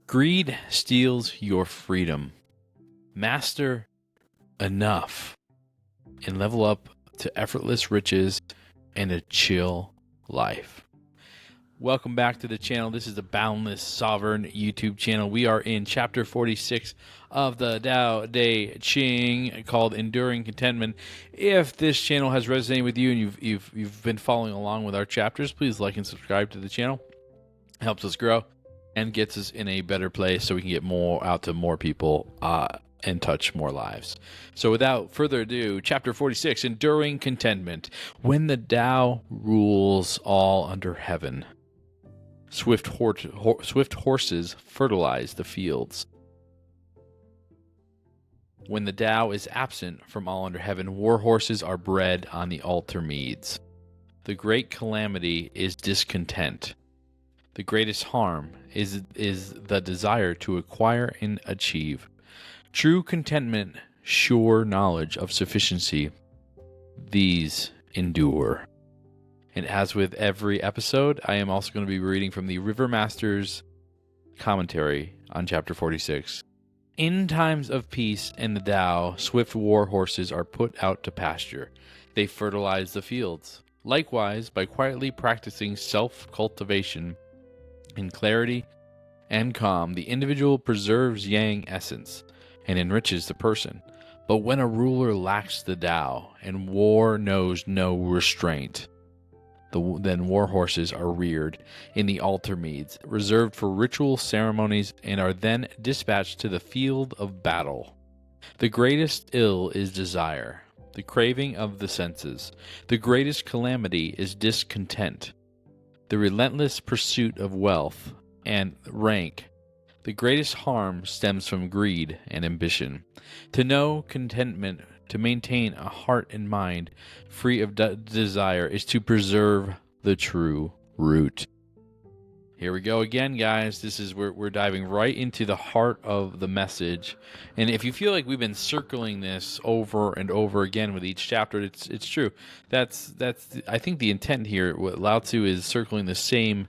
Greed steals your freedom. Master enough and level up to effortless riches and a chill life. Welcome back to the channel. This is the Boundless Sovereign YouTube channel. We are in chapter 46 of the Dao De Ching called Enduring Contentment. If this channel has resonated with you and you've been following along with our chapters, please like and subscribe to the channel. It helps us grow and gets us in a better place so we can get more out to more people and touch more lives. So without further ado, chapter 46, Enduring Contentment. When the Tao rules all under heaven, swift horses fertilize the fields. When the Tao is absent from all under heaven, war horses are bred on the altar meads. The great calamity is discontent. The greatest harm is the desire to acquire and achieve. True contentment, sure knowledge of sufficiency, these endure. And as with every episode, I am also going to be reading from the River Master's commentary on chapter 46. In times of peace and the Tao, swift war horses are put out to pasture. They fertilize the fields. Likewise, by quietly practicing self-cultivation in clarity and calm, the individual preserves yang essence and enriches the person. But when a ruler lacks the Tao and war knows no restraint, then war horses are reared in the altar meads, reserved for ritual ceremonies, and are then dispatched to the field of battle. The greatest ill is desire, the craving of the senses. The greatest calamity is discontent, the relentless pursuit of wealth and rank. The greatest harm stems from greed and ambition. To know contentment, to maintain a heart and mind free of desire, is to preserve the true root. Here we go again, guys. This is where we're diving right into the heart of the message. And if you feel like we've been circling this over and over again with each chapter, it's true. That's I think the intent here. What Lao Tzu is circling the same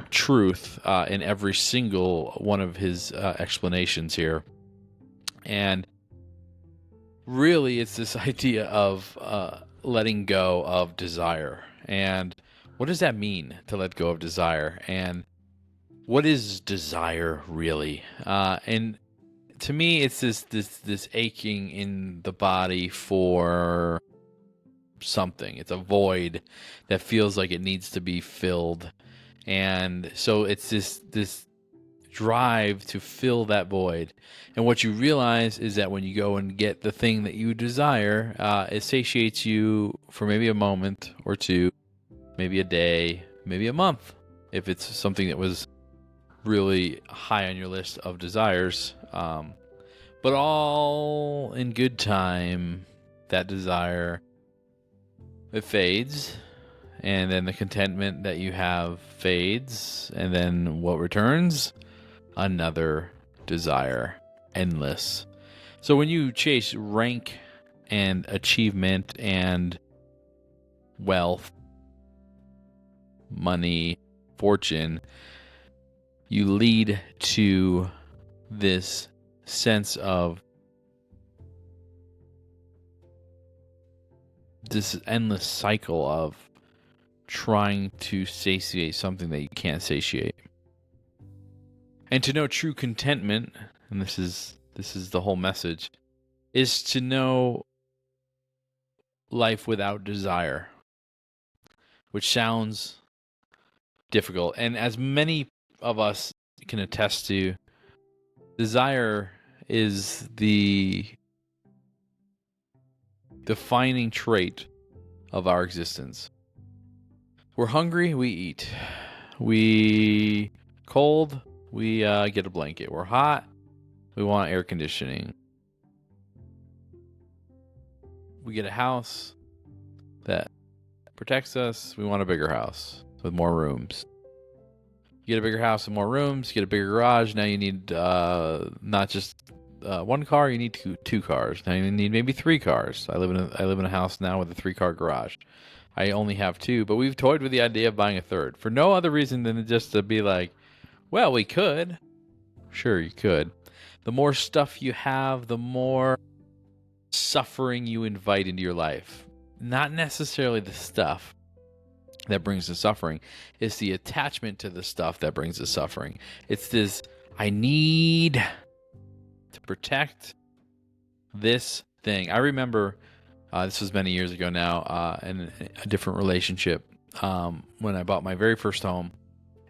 truth in every single one of his explanations here. And really, it's this idea of letting go of desire. And what does that mean, to let go of desire? And what is desire really? And to me, it's this aching in the body for something. It's a void that feels like it needs to be filled. And so it's this drive to fill that void. And what you realize is that when you go and get the thing that you desire, it satiates you for maybe a moment or two, maybe a day, maybe a month, if it's something that was really high on your list of desires. But all in good time, that desire, it fades. And then the contentment that you have fades. And then what returns? Another desire. Endless. So when you chase rank and achievement and wealth, money, fortune, you lead to this sense of this endless cycle of trying to satiate something that you can't satiate. And to know true contentment, and this is the whole message, is to know life without desire, which sounds difficult. And as many of us can attest to, desire is the defining trait of our existence. We're hungry, we eat. We cold, we get a blanket. We're hot, we want air conditioning. We get a house that protects us. We want a bigger house with more rooms. You get a bigger house with more rooms, you get a bigger garage. Now you need not just one car, you need two cars. Now you need maybe 3 cars. I live in a house now with a 3-car garage. I only have 2, but we've toyed with the idea of buying a 3rd for no other reason than just to be like, well, we could. Sure, you could. The more stuff you have, the more suffering you invite into your life. Not necessarily the stuff that brings the suffering. It's the attachment to the stuff that brings the suffering. It's this, I need to protect this thing. I remember, this was many years ago now, in a different relationship, when I bought my very first home.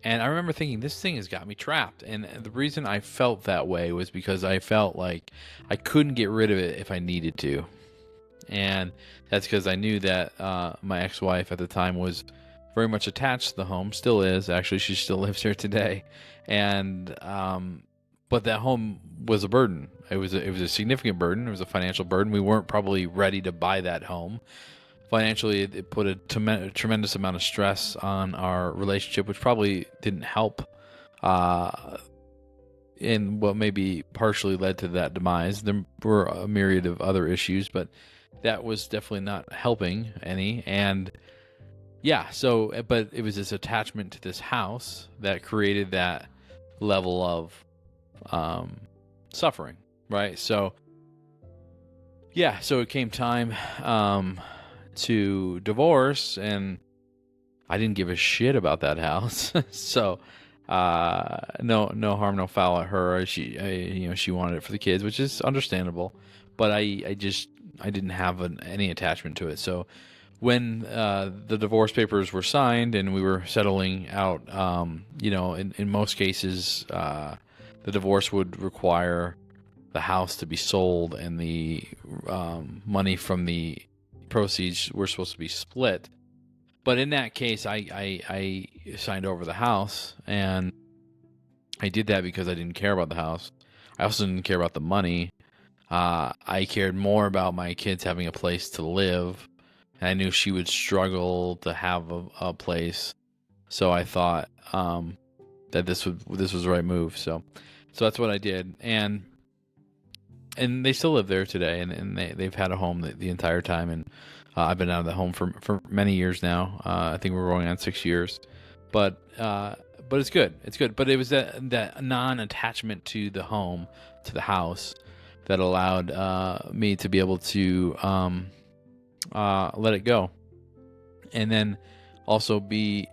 And I remember thinking, this thing has got me trapped. And the reason I felt that way was because I felt like I couldn't get rid of it if I needed to. And that's because I knew that my ex-wife at the time was very much attached to the home, still is. Actually, she still lives here today. And but that home was a burden. It was a significant burden. It was a financial burden. We weren't probably ready to buy that home. Financially, it put a tremendous amount of stress on our relationship, which probably didn't help, and what maybe partially led to that demise. There were a myriad of other issues, but that was definitely not helping any. And yeah, but it was this attachment to this house that created that level of suffering, right? So yeah, so it came time to divorce, and I didn't give a shit about that house. So no harm, no foul at her. She wanted it for the kids, which is understandable, but I didn't have any attachment to it. So when the divorce papers were signed and we were settling out, in most cases, the divorce would require the house to be sold, and the money from the proceeds were supposed to be split. But in that case, I signed over the house, and I did that because I didn't care about the house. I also didn't care about the money. I cared more about my kids having a place to live, and I knew she would struggle to have a place. So I thought that this was the right move. So that's what I did, and they still live there today, and they've had a home the entire time, and I've been out of the home for many years now. I think we're going on 6 years, but it's good. It's good. But it was that non-attachment to the home, to the house, that allowed me to be able to let it go, and then also be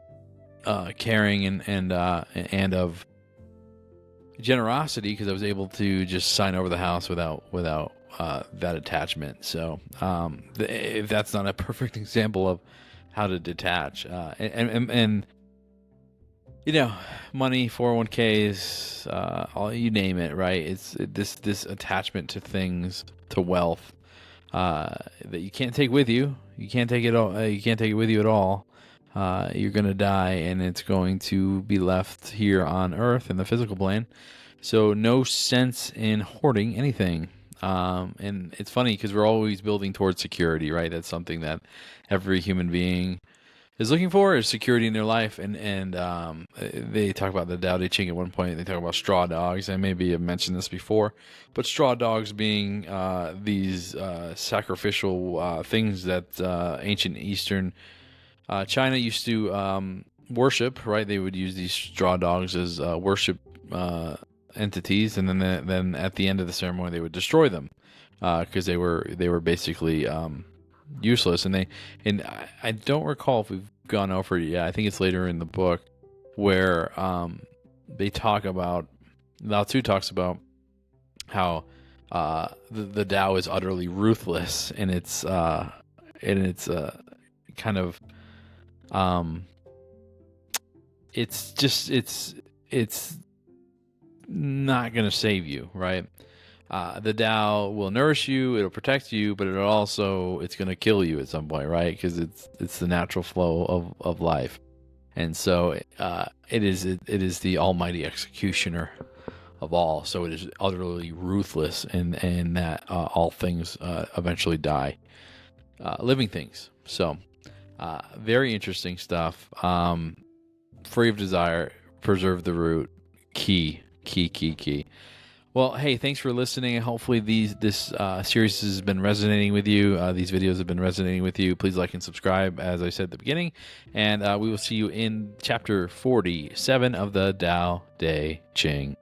caring and of generosity, because I was able to just sign over the house without that attachment. So if that's not a perfect example of how to detach, and money, 401ks, all, you name it, right? It's this attachment to things, to wealth, that you can't take with you. You can't take it all. You can't take it with you at all. You're going to die, and it's going to be left here on Earth in the physical plane. So no sense in hoarding anything. And it's funny because we're always building towards security, right? That's something that every human being is looking for, is security in their life. And they talk about the Dao De Ching at one point. They talk about straw dogs. I maybe have mentioned this before, but straw dogs being these sacrificial things that ancient Eastern China used to worship, right? They would use these straw dogs as worship entities, and then at the end of the ceremony, they would destroy them because they were basically useless. And I don't recall if we've gone over it yet. I think it's later in the book where they talk about, Lao Tzu talks about how the Tao is utterly ruthless, and it's kind of it's not going to save you, right? The Tao will nourish you, it'll protect you, but it's going to kill you at some point, right? Because it's the natural flow of life. And so it is the almighty executioner of all. So it is utterly ruthless in that all things eventually die, living things. So very interesting stuff. Free of desire, preserve the root. Key. Well, hey, thanks for listening. Hopefully this series has been resonating with you. These videos have been resonating with you. Please like and subscribe, as I said at the beginning. And we will see you in chapter 47 of the Dao De Ching.